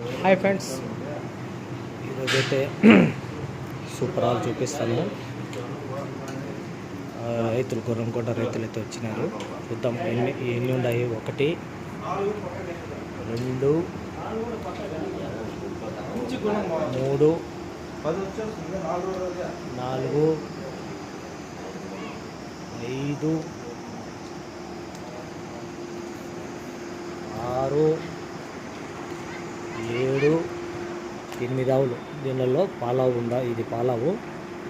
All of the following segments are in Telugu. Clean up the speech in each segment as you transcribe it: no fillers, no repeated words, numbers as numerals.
హాయ్ ఫ్రెండ్స్, ఈరోజైతే సూపర్ ఆల్ చూపిస్తాను. రైతులు గుర్రంకోట రైతులు అయితే వచ్చినారు. చూద్దాం ఎన్ని ఉన్నాయి. 1 2 3 4 5 6 7 8 ఆవులు. దీనిలో పాలావు ఉందా? ఇది పాలావు,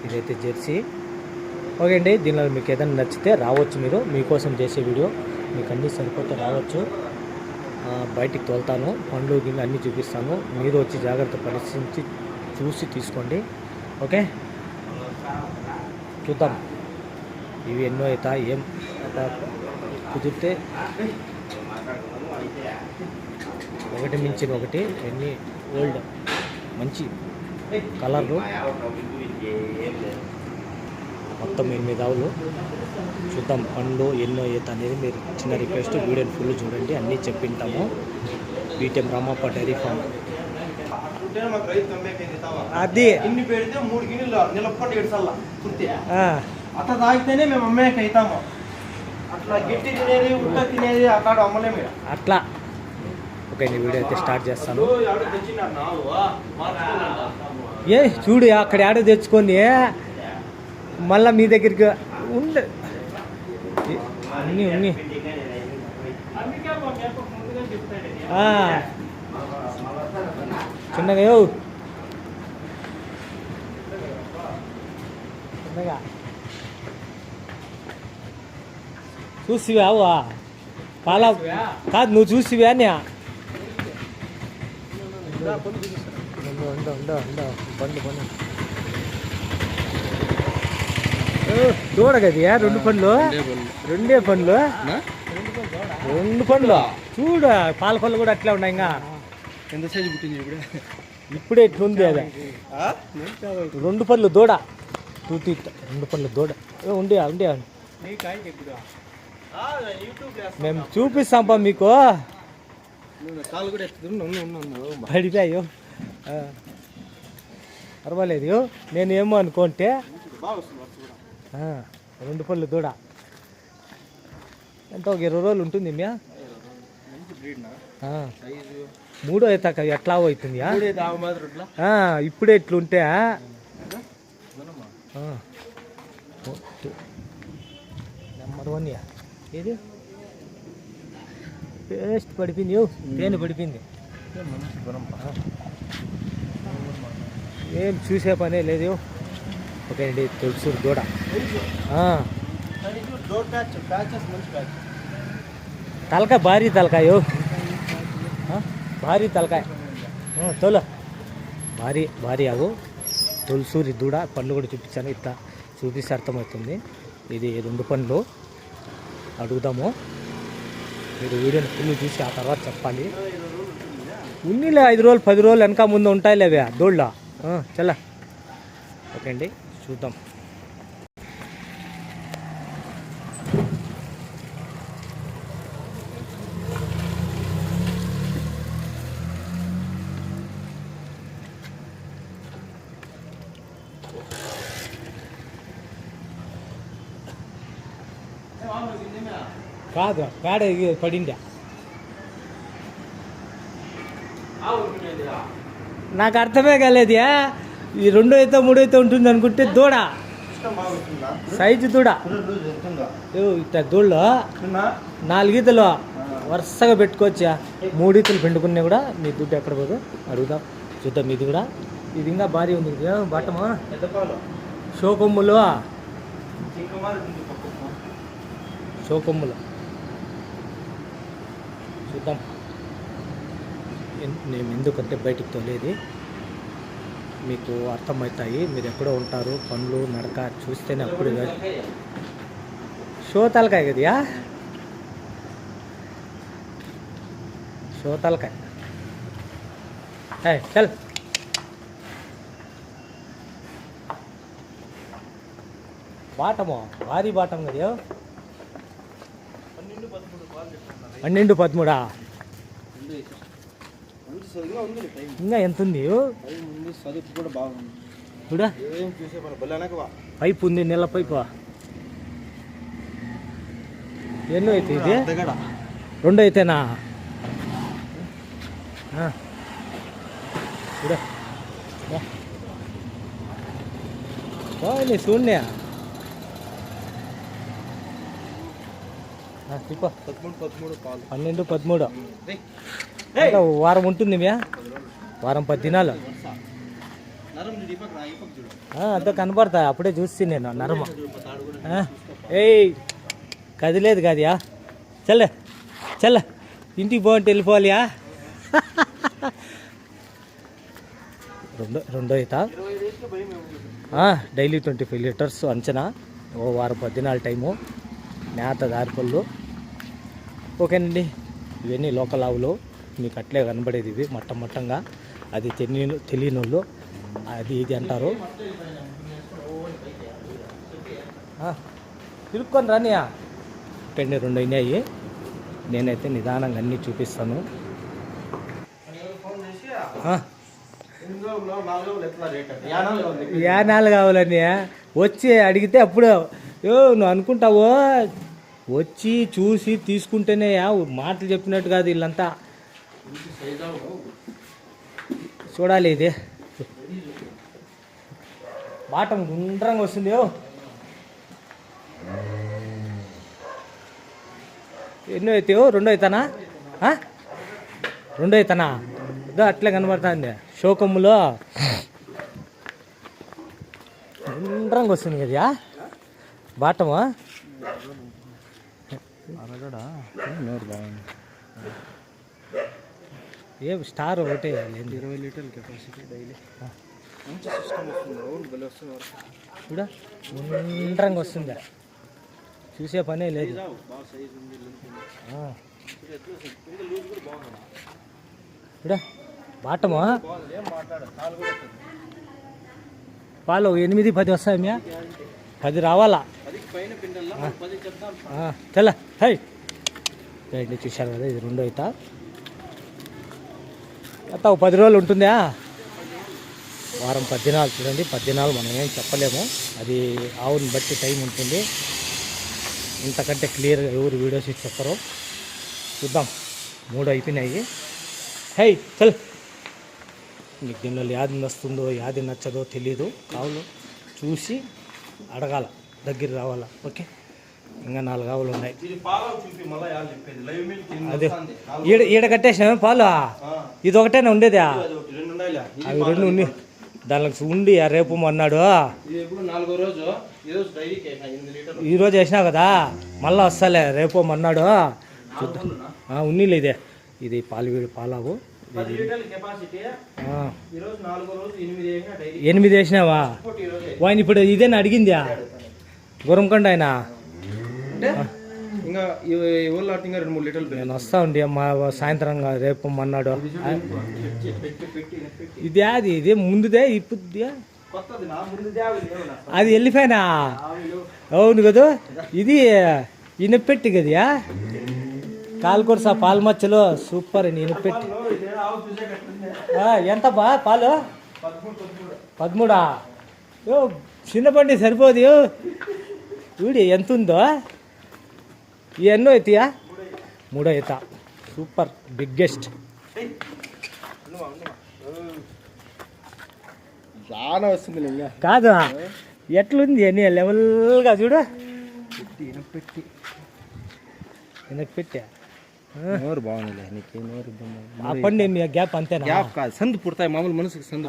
ఇదైతే జెర్సీ. ఓకే అండి, దీనిలో మీకు ఏదైనా నచ్చితే రావచ్చు. మీకోసం చేసే వీడియో మీకు అన్నీ సరిపోతే రావచ్చు. బయటికి తోలుతాను, పండ్లు గిన్నె అన్నీ చూపిస్తాను. మీరు వచ్చి జాగ్రత్త పరిశీలించి చూసి తీసుకోండి. ఓకే, చూద్దాం ఇవి ఎన్నో అవుతా. ఏం కుదిరితే ఒకటి మించిన ఒకటి. ఎన్ని ఓల్డ్ మంచి కలర్లు, మొత్తం 8 ఆవులు. చూద్దాం పండ్లు ఎన్నో ఈత అనేది. మీరు చిన్న రిక్వెస్ట్, వీడియోని ఫుల్ చూడండి, అన్నీ చెప్పింటాము. బీటెం రామప్ప డైరీ ఫామ్. అది ఇన్ని పెడితే 3 గిన్నెలు నిలబడి ఏడ్సల్లా అట్లా తాగితేనే మేము అమ్మేకి అవుతాము. అట్లా గట్టి తినేది ఉట్ట తినేది అక్కడ అమ్మలేము అట్లా. ఓకే, నీ వీడియో అయితే స్టార్ట్ చేస్తాను. ఏ చూడు, అక్కడ ఆడ తెచ్చుకొని మళ్ళా మీ దగ్గరికి ఉండే ఉన్ని చిన్నగా చిన్నగా చూసివా? అవా పాల కాదు, నువ్వు చూసివా అని. పండు చూడగది 2 పండ్లు, 2 పండ్లు, 2 పండ్లు. చూడ పాల పళ్ళు కూడా అట్లా ఉన్నాయి. ఇంకా ఎంత సైజు పుట్టింది ఇప్పుడే ఇట్లుంది. అదే 2 పండ్లు దూడ, 2 పండ్లు దూడ ఉండే. మేము చూపిస్తాంపా మీకు. పడిపోయాయో పర్వాలేదు. నేను ఏమో అనుకుంటే 2 పళ్ళు దూడ ఎంత, ఒక 20 రోజులు ఉంటుంది. 3 అవుతాక ఎట్లా అవుతుంది. ఇప్పుడే ఇట్లుంటే నెంబర్ 1 ఏది పేస్ట్ పడిపోయింది. తేనె పడిపోయింది. ఏం చూసే పనే లేదు. ఓకే అండి, తులసూరు దూడ. తలకాయ భారీ తలకాయ, భారీ తలకాయ తోల భారీ అవు. తులసూరి దూడ. పండ్లు కూడా చూపించాను, ఇట్లా చూపిస్తే అర్థమవుతుంది. ఇది 2 పండ్లు. అడుగుదాము, మీరు వీడియోని ఫుల్ చూసి ఆ తర్వాత చెప్పాలి. ఉన్నిలే 5 రోజులు 10 రోజులు వెనక ముందు ఉంటాయిలే అవి దోళ్ళ. చల్ల. ఓకే అండి, చూద్దాం. కాదు, పేడ పడిందా? నాకు అర్థమే కాలేదు. ఈ 2 అయితే 3 అయితే ఉంటుంది అనుకుంటే దూడ సైజు దూడ. ఇట్లా దూడలో 4 ఈతలు వరుసగా పెట్టుకోవచ్చా. 3 ఈతలు పెట్టుకున్నా కూడా మీ దుడ్డు ఎక్కడ పోదు. అడుగుదాం, చూద్దాం. ఇది కూడా, ఇది ఇంకా భారీ ఉంది. బట్టమా షోకొమ్ములు, షోకొమ్ములు చూద్దాం. నేను ఎందుకంటే బయటికి తోలేది మీకు అర్థమవుతాయి. మీరు ఎక్కడో ఉంటారు, పండ్లు నడక చూస్తేనే అప్పుడు. షో తలకాయ కదయా, షో తలకాయ. చల్, బాటము భారీ బాటం కదా. 12, 13 చదువుగా ఉంది టైం. ఇంకా ఎంత ఉంది టైం ఉంది, చదువు కూడా బాగుంది. చూడా ఏం చూసే పని బలనకవా. పైపు ఉంది, నీళ్ళ పైపు. ఎన్నో అయితే ఇది? రెండు అయితేనా? చూడ చూడనే 12, 13 వారం ఉంటుంది మ్యా, వారం 10 దినాలు అంతా కనపడతా. అప్పుడే చూసి నేను నరమ. ఏయ్ కదిలేదు కాదయా. చల్ల చల్ల ఇంటికి పోంటే వెళ్ళిపోవాలియా. రెండో అవుతా. డైలీ 25 లీటర్స్ అంచనా. ఓ వారం 10 దినాల టైము. మేత దారిపళ్ళు. ఓకేనండి, ఇవన్నీ లోకల్ ఆవులు. మీకు అట్లే కనబడేది ఇవి మట్టంగా. అది తెలియని వాళ్ళు అది ఇది అంటారు. తిరుక్కొని రానియా. పెండి 2 అయినాయి. నేనైతే నిదానంగా అన్నీ చూపిస్తాను. యానాలు కావాలని వచ్చి అడిగితే అప్పుడు నువ్వు అనుకుంటావో వచ్చి చూసి తీసుకుంటేనే మాటలు చెప్పినట్టు కాదు. వీళ్ళంతా చూడాలి. ఇది బాటం గుండ్రంగా వస్తుంది. ఎన్నో అవుతాయో? 2 అవుతానా? 2 అవుతానా? ఇదో అట్లే కనబడుతుంది. షోకమ్ములో గుండ్రంగా వస్తుంది కదా బాటము. ఏ స్టార్ ఒకటే 20 లీటర్ల కెపాసిటీ డైలీ. చూడ గుండ్రంగా వస్తుంది. చూసే పనే లేదు. చూడ బాటము పాలు 8-10 వస్తాయి మ్యా. 10 రావాలా. తెల్ల హై రైట్ చూశారు కదా. ఇది 2 అవుతా. అంతా 10 రోజులు ఉంటుందా? వారం 10 దినాలు. చూడండి 10 దినాలు మనం ఏం చెప్పలేము. అది ఆవుని బట్టి టైం ఉంటుంది. ఇంతకంటే క్లియర్గా ఎవరు వీడియోస్ ఇచ్చి చెప్పరు. చూద్దాం. 3 అయిపోయినాయి. హై చల్. మీకు దీనిలో యాది నచ్చుతుందో యాది నచ్చదో తెలీదు. కావులు చూసి అడగాల, దగ్గర రావాలా. ఓకే, ఇంకా 4 ఆవులు ఉన్నాయి. అదే ఈడ కట్టేసినా పాలు. ఇది ఒకటేనా ఉండేదా? అవి 2 ఉంది. దానికి ఉండి రేపు అన్నాడు. ఈరోజు వేసినా కదా, మళ్ళీ వస్తాలే రేపు అన్నాడు. చూద్దాం. ఉన్నీలే ఇదే. ఇది పాలావు. 8 వేసినావా? వాయిని ఇప్పుడు ఇదేనా అడిగిందా గురంకొండ ఆయన? ఇంకా 2-3 లీటర్లు. నేను వస్తా ఉండి మా సాయంత్రం రేపు అన్నాడు. ఇది అది ఇదే ముందుదే ఇప్పుడు అది వెళ్ళిపోయినా. అవును కదా. ఇది ఇనపెట్టి కదా కాలుకొరస పాలు మచ్చలు సూపర్. ఇనపెట్టి ఎంత బా పాలు? 13. చిన్న బండి సరిపోదు. వీడి ఎంత ఉందో? ఎన్నో అవుతాయా? 3 అవుతా. Super biggest. కాదు ఎట్లుంది అని లెవెల్గా చూడు. వెనక్కి నోరు బాగుంది. నీకు నోరు ఆ పండి మీ గ్యాప్ అంతేనా? గ్యాప్ కాదు, సందు పుడతాయి. మామూలు మనసుకు సందు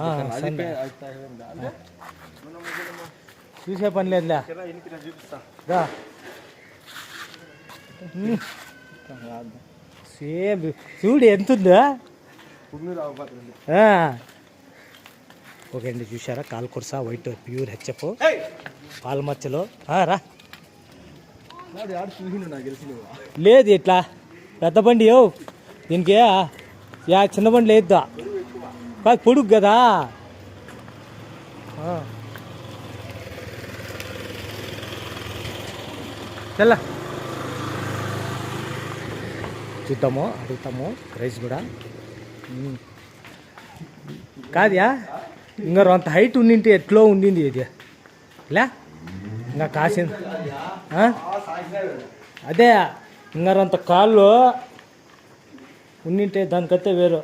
చూసే పని లేదులే. సేమ్ చూడు ఎంత ఉందో. ఓకే అండి, చూసారా? కాలుకొరస వైట్ ప్యూర్ హెచ్ఎఫ్ పాల మచ్చలు. రా లేదు ఇట్లా పెద్ద బండి దీనికి. చిన్న బండి లేదు కాదు, పొడుగు కదా. తెల్ల చూద్దాము, అడుగుతాము ప్రైస్ కూడా. కాద్యా ఇంకా అంత హైట్ ఉండింటే ఎట్లో ఉండింది ఇది ఇలా ఇంకా కాసింది అదే ఇంకా అంత కాళ్ళు ఉండింటే దానికైతే వేరు.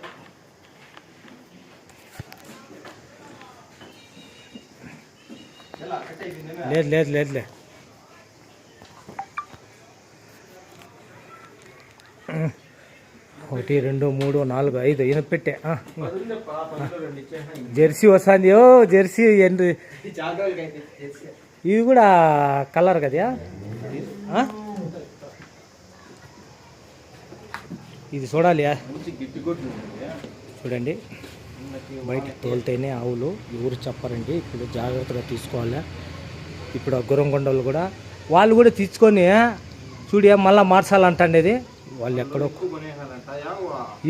లేదు లేదు లేదులే. ఒకటి 2 3 4 5 ఈయన పెట్టే జెర్సీ వస్తుంది. ఓ జెర్సీ ఎండు ఇవి కూడా కలర్ కదా. ఇది చూడాలి చూడండి. బయటికి తోలితేనే ఆవులు ఎవరు చెప్పరండి. ఇప్పుడు జాగ్రత్తగా తీసుకోవాలి. ఇప్పుడు గుర్రంకొండలు కూడా వాళ్ళు కూడా తీసుకొని చూడి మళ్ళీ మార్చాలంటండేది. వాళ్ళు ఎక్కడో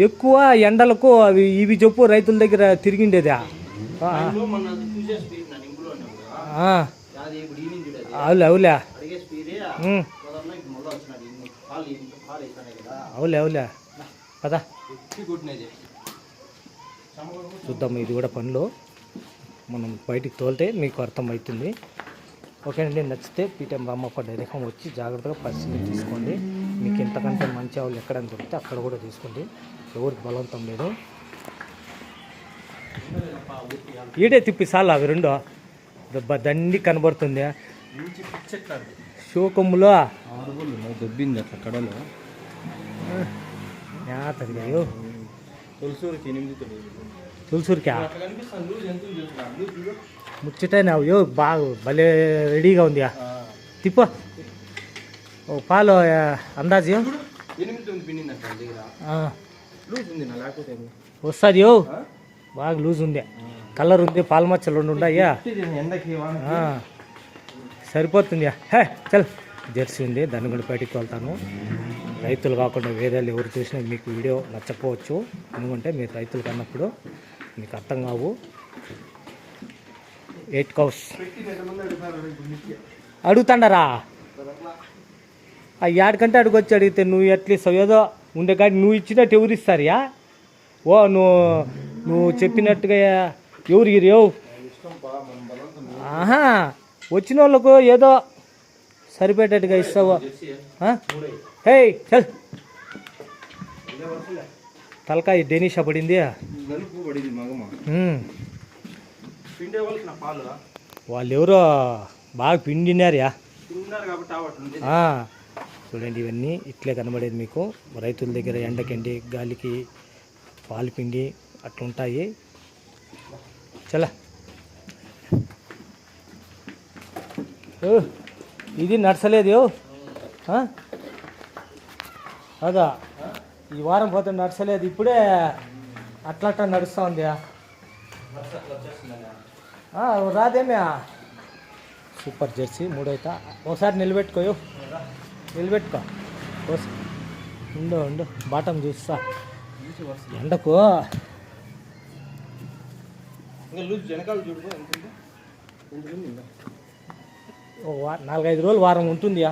ఎక్కువ ఎండలకు అవి ఇవి చెప్పు రైతుల దగ్గర తిరిగిండేది. అవులే అవులే అవులే అవులే కదా. చూద్దాం. ఇది కూడా పనులు మనం బయటికి తోలితే మీకు అర్థమవుతుంది. ఓకేనండి. నచ్చితే పీటీఎం రామప్ప డైరెక్ట్ వచ్చి జాగ్రత్తగా పరిస్థితి తీసుకోండి. మీకు ఇంతకంటే మంచి ఆవులు ఎక్కడైనా దొరికితే అక్కడ కూడా తీసుకోండి. ఎవరికి బలవంతం లేదు. ఈడే తిప్పి సార్లు అవి రెండు దెబ్బ దండి కనబడుతుంది. షోకొమ్ములో దెబ్బింది అట్లా కడలో తదిగాయో. తులసూరికా ముచ్చటైనా అయ్యో బాగా భలే రెడీగా ఉంది. తిప్ప ఓ పాలు అందాజు వస్తుంది. బాగా లూజ్ ఉంది. కలర్ ఉంది. పాలు మచ్చలు 2 ఉన్నాయా. సరిపోతుంది. హే చల్ జెర్సీ ఉంది. దాన్ని కూడా బయటికి వెళ్తాను. రైతులు కాకుండా వేరే ఎవరు చూసినా మీకు వీడియో నచ్చకపోవచ్చు. ఎందుకంటే మీరు రైతులు కన్నప్పుడు మీకు అర్థం కావు. 8 కౌస్ అడుగుతాండారా. ఆ ఏడకంటే అడుగొచ్చి అడిగితే నువ్వు ఎట్లీస్తావు. ఏదో ఉండే కాడి నువ్వు ఇచ్చినట్టు ఎవరు ఇస్తారయా. ఓ నువ్వు చెప్పినట్టుగా ఎవరు ఇరు. ఆహా వచ్చిన వాళ్ళకు ఏదో సరిపెట్టేట్టుగా ఇస్తావు. హే చల్ తలకాయ డెనిషా పడింది. వాళ్ళు ఎవరో బాగా పిండినారా. చూడండి ఇవన్నీ ఇట్లే కనబడేది మీకు. రైతుల దగ్గర ఎండకండి గాలికి పాలు పిండి అట్లుంటాయి. చలా ఇది నడచలేదు అదా. ఈ వారం పోతే నడచలేదు. ఇప్పుడే అట్లా నడుస్తూ ఉంది. రాదేమే. సూపర్ జెర్సీ 3 అవుతా. ఒకసారి నిలబెట్టుకోయో. నిలబెట్టుకో. ఉండు బాటం చూస్తా. ఎండకు 4-5 రోజులు వారం ఉంటుంది.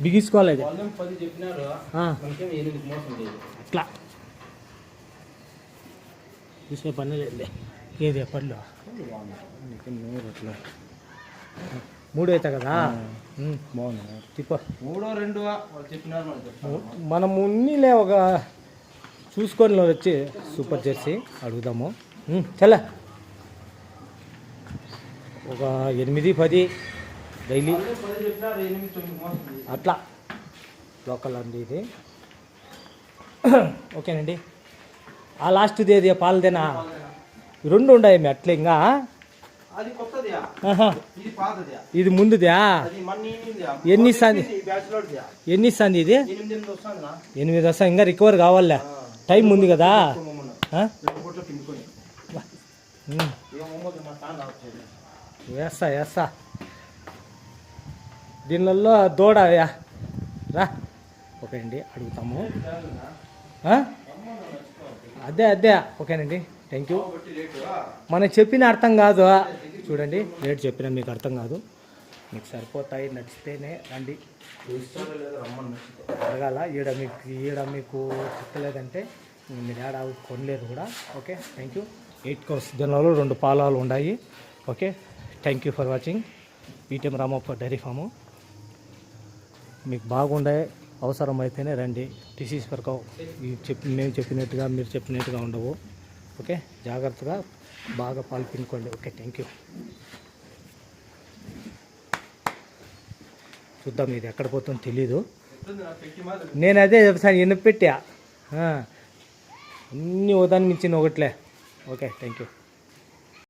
బిగించుకోలేదు అట్లా చూసే పని లేదు. ఏది పళ్ళు 3 అవుతా కదా. బాగుంది. తిప్ప 3-2 మనం ఉన్నీలే ఒక చూసుకొని వచ్చి సూపర్ జెర్సీ అడుగుదాము. చలా ఒక 8-10 డైలీ అట్లా లోకల్ అండి ఇది. ఓకేనండి. ఆ లాస్ట్ది ఏది పాలదేనా. 2 ఉన్నాయి అట్లే. ఇంకా ఇది ముందుదా. ఎన్ని ఇస్తుంది ఇది. 8 వస్తా. ఇంకా రికవర్ కావాలే. టైం ఉంది కదా. వేస్తా దీనిలో దూడ రా. ఓకేనండి అడుగుతాము. అదే ఓకేనండి. Thank you. మనం చెప్పిన అర్థం కాదు. చూడండి రేట్ చెప్పినా మీకు అర్థం కాదు. మీకు సరిపోతాయి. నచ్చితేనే రండి. అడగాల. ఈడ మీకు చిక్కలేదంటే మీరు యాడ్ కొనలేదు కూడా. Okay, thank you. 8 కౌస్ దీనిలో 2 పాలాలు ఉన్నాయి. Okay, thank you for watching PTM Ramappa dairy farm. మీకు బాగుండే అవసరమైతేనే రండి. డిసీజ్ పరకవు మేము చెప్పినట్టుగా మీరు చెప్పినట్టుగా ఉండవు. ఓకే, జాగ్రత్తగా బాగా పాలు పిండుకోండి. Okay, thank you. చూద్దాం ఇది ఎక్కడ పోతుందో తెలీదు. నేను అదే చెప్తాను, ఎన్ని పెట్టా అన్నీ ఒకదాన్ని మించిన ఒకట్లే. Okay, thank you.